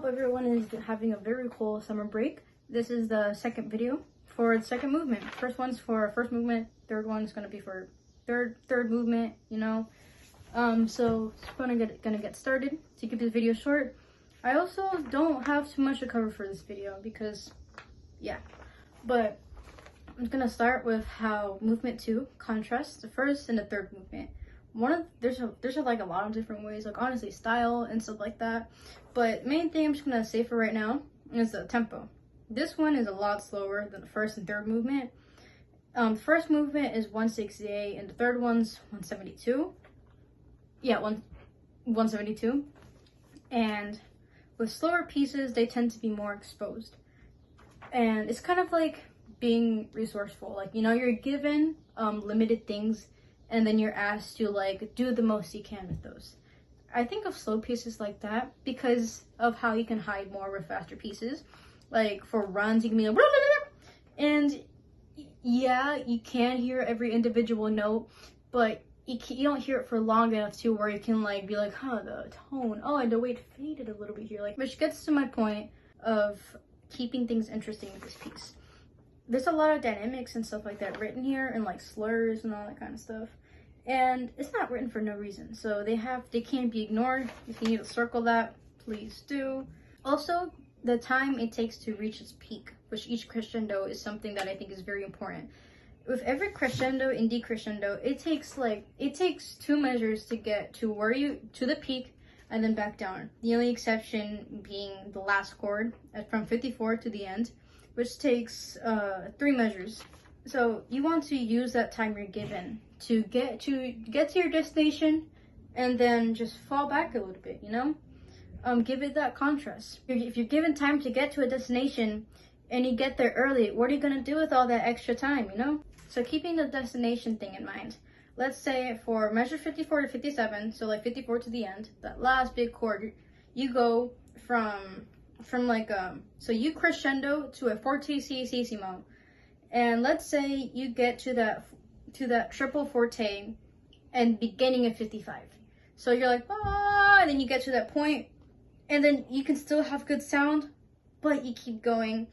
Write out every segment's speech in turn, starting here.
hope everyone is having a very cool summer break. This is the second video for the second movement. First one's for first movement, third one's gonna be for third movement, you know. So it's gonna get started. To keep this video short, I also don't have too much to cover for this video because, yeah. But I'm gonna start with how movement 2 contrasts the first and the third movement. There's like a lot of different ways, like honestly style and stuff like that. But main thing I'm just gonna say for right now is the tempo. This one is a lot slower than the first and third movement. The first movement is 168 and the third one's 172. Yeah, 172. And with slower pieces, they tend to be more exposed. And it's kind of like being resourceful. Like, you know, you're given limited things and then you're asked to like do the most you can with those. I think of slow pieces like that because of how you can hide more with faster pieces. Like for runs, you can be like, and yeah, you can hear every individual note, but you don't hear it for long enough to where you can like be like, huh, the tone, oh, and the weight faded a little bit here. Like, which gets to my point of keeping things interesting with this piece. There's a lot of dynamics and stuff like that written here, and like slurs and all that kind of stuff. And it's not written for no reason. So they can't be ignored. If you need to circle that, please do. Also, the time it takes to reach its peak, which each crescendo is something that I think is very important. With every crescendo and decrescendo, it takes 2 measures to get to the peak and then back down. The only exception being the last chord from 54 to the end, which takes 3 measures. So you want to use that time you're given to get to your destination and then just fall back a little bit, you know? Give it that contrast. If you're given time to get to a destination and you get there early, what are you gonna do with all that extra time, you know? So keeping the destination thing in mind. Let's say for measure 54 to 57, so like 54 to the end, that last big chord, you go from like so you crescendo to a fortissimo, and let's say you get to that triple forte and beginning of 55. So you're like, ah, and then you get to that point, and then you can still have good sound, but you keep going,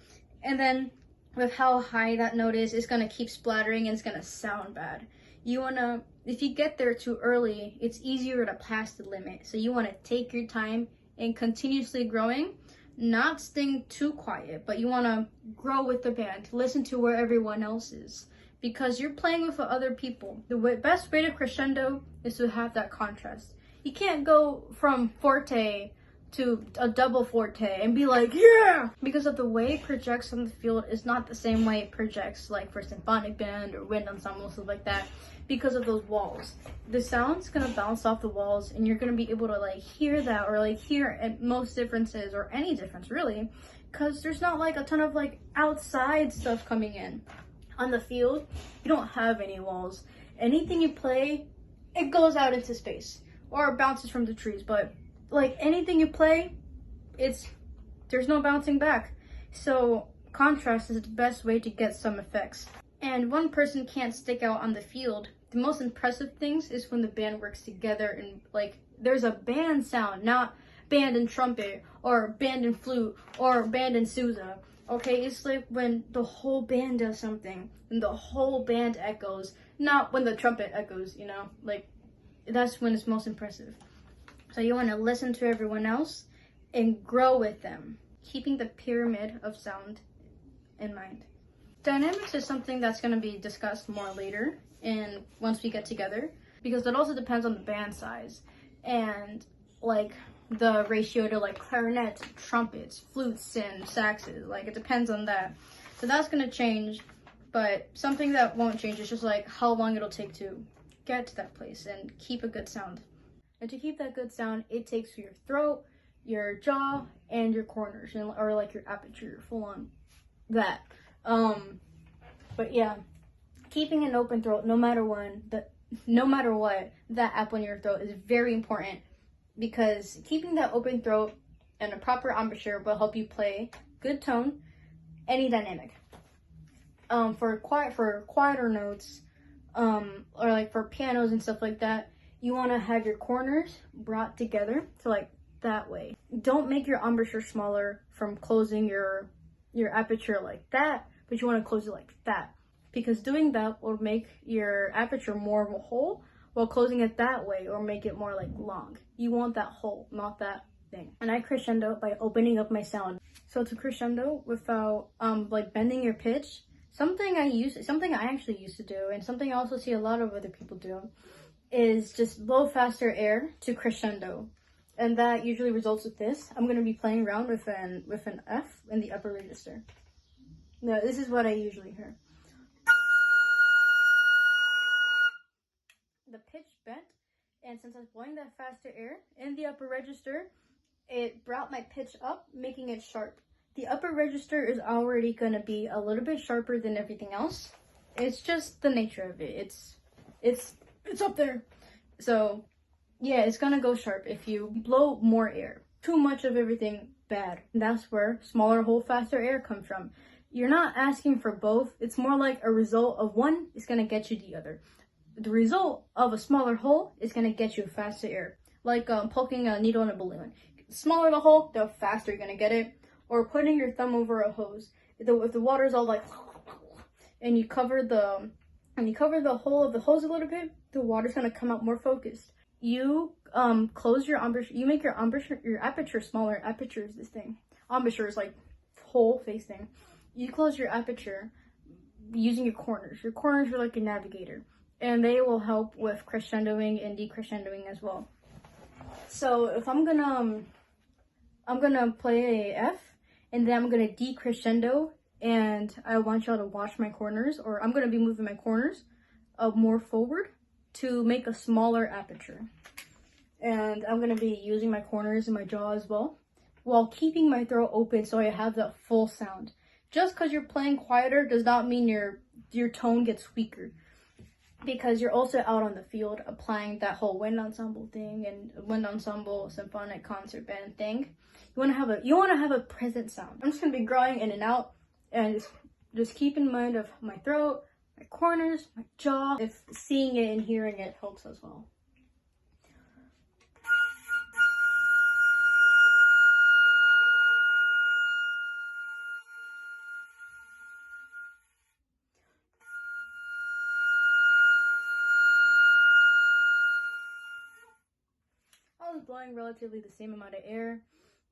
and then with how high that note is, it's gonna keep splattering and it's gonna sound bad. If you get there too early, it's easier to pass the limit. So you wanna take your time and continuously growing, not staying too quiet, but you wanna grow with the band, listen to where everyone else is, because you're playing with other people. The best way to crescendo is to have that contrast. You can't go from forte to a double forte and be like, yeah! Because of the way it projects on the field is not the same way it projects like for symphonic band or wind ensemble, stuff like that, because of those walls. The sound's gonna bounce off the walls and you're gonna be able to like hear that, or like hear at most differences, or any difference really, because there's not like a ton of like outside stuff coming in. On the field, you don't have any walls. Anything you play, it goes out into space or bounces from the trees, but like anything you play, there's no bouncing back. So contrast is the best way to get some effects. And one person can't stick out on the field. The most impressive things is when the band works together and like there's a band sound, not band and trumpet or band and flute or band and sousa. Okay, it's like when the whole band does something and the whole band echoes, not when the trumpet echoes, you know? Like, that's when it's most impressive. So you want to listen to everyone else and grow with them, keeping the pyramid of sound in mind. Dynamics is something that's going to be discussed more later and once we get together, because it also depends on the band size and like the ratio to like clarinets, trumpets, flutes, and saxes. Like, it depends on that. So that's going to change, but something that won't change is just like how long it'll take to get to that place and keep a good sound. And to keep that good sound, it takes your throat, your jaw, and your corners, or like your aperture, full on that. But yeah, keeping an open throat, no matter what, that apple in your throat is very important, because keeping that open throat and a proper embouchure will help you play good tone, any dynamic. For quieter notes, or like for pianos and stuff like that, you want to have your corners brought together. So like that way. Don't make your embouchure smaller from closing your aperture like that, but you want to close it like that, because doing that will make your aperture more of a hole, while closing it that way or make it more like long. You want that hole, not that thing. And I crescendo by opening up my sound. So to crescendo without like bending your pitch, something I actually used to do, and something I also see a lot of other people do, is just blow faster air to crescendo. And that usually results with this. I'm going to be playing around with an F in the upper register. No, this is what I usually hear. The pitch bent, and since I was blowing that faster air in the upper register, it brought my pitch up, making it sharp. The upper register is already going to be a little bit sharper than everything else. It's just the nature of it. It's up there. So yeah, it's gonna go sharp if you blow more air. Too much of everything, bad. That's where smaller hole, faster air comes from. You're not asking for both. It's more like a result of one is gonna get you the other. The result of a smaller hole is gonna get you faster air. Like poking a needle in a balloon. The smaller the hole, the faster you're gonna get it. Or putting your thumb over a hose. If the water's all like, and you cover the hole of the hose a little bit, the water's gonna come out more focused. You close your embouchure. You make your aperture smaller. Aperture is this thing. Embouchure is like whole face thing. You close your aperture using your corners. Your corners are like a navigator, and they will help with crescendoing and decrescendoing as well. So if I'm gonna play a F, and then I'm gonna decrescendo, and I want y'all to watch my corners, or I'm gonna be moving my corners more forward to make a smaller aperture. And I'm going to be using my corners and my jaw as well, while keeping my throat open so I have that full sound. Just because you're playing quieter does not mean your tone gets weaker, because you're also out on the field applying that whole wind ensemble thing and wind ensemble symphonic concert band thing. You want to have a present sound. I'm just going to be growing in and out, and just keep in mind of my throat, my corners, my jaw, if seeing it and hearing it helps as well. I was blowing relatively the same amount of air.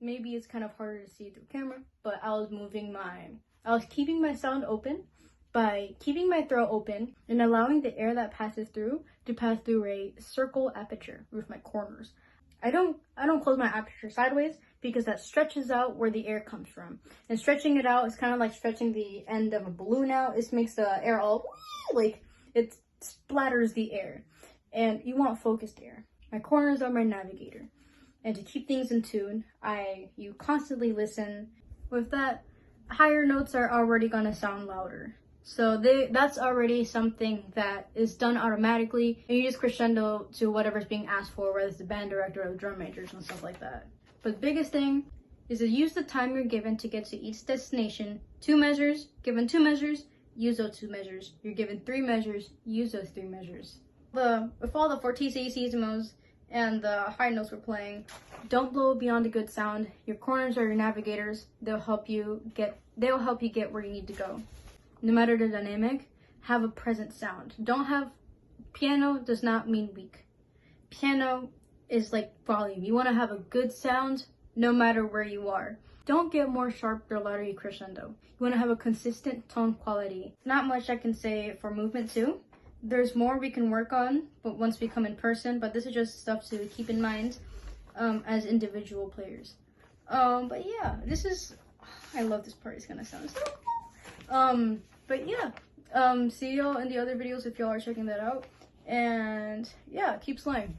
Maybe it's kind of harder to see through camera, but I was keeping my sound open by keeping my throat open and allowing the air that passes through to pass through a circle aperture with my corners. I don't close my aperture sideways, because that stretches out where the air comes from. And stretching it out is kind of like stretching the end of a balloon out. It makes the air all like it splatters the air. And you want focused air. My corners are my navigator. And to keep things in tune, you constantly listen. With that, higher notes are already gonna sound louder. So that's already something that is done automatically, and you just crescendo to whatever's being asked for, whether it's the band director or the drum majors and stuff like that. But the biggest thing is to use the time you're given to get to each destination. 2 measures, given 2 measures, use those 2 measures. You're given 3 measures, use those 3 measures. With all the fortissimo and the high notes we're playing, don't blow beyond a good sound. Your corners are your navigators. They'll help you get where you need to go. No matter the dynamic, have a present sound. Piano does not mean weak. Piano is like volume. You want to have a good sound no matter where you are. Don't get more sharp the louder you crescendo. You want to have a consistent tone quality. Not much I can say for movement too. There's more we can work on, but once we come in person, but this is just stuff to keep in mind as individual players. But yeah, I love this part. It's gonna sound so cool. But yeah, see y'all in the other videos if y'all are checking that out. And yeah, keep slaying.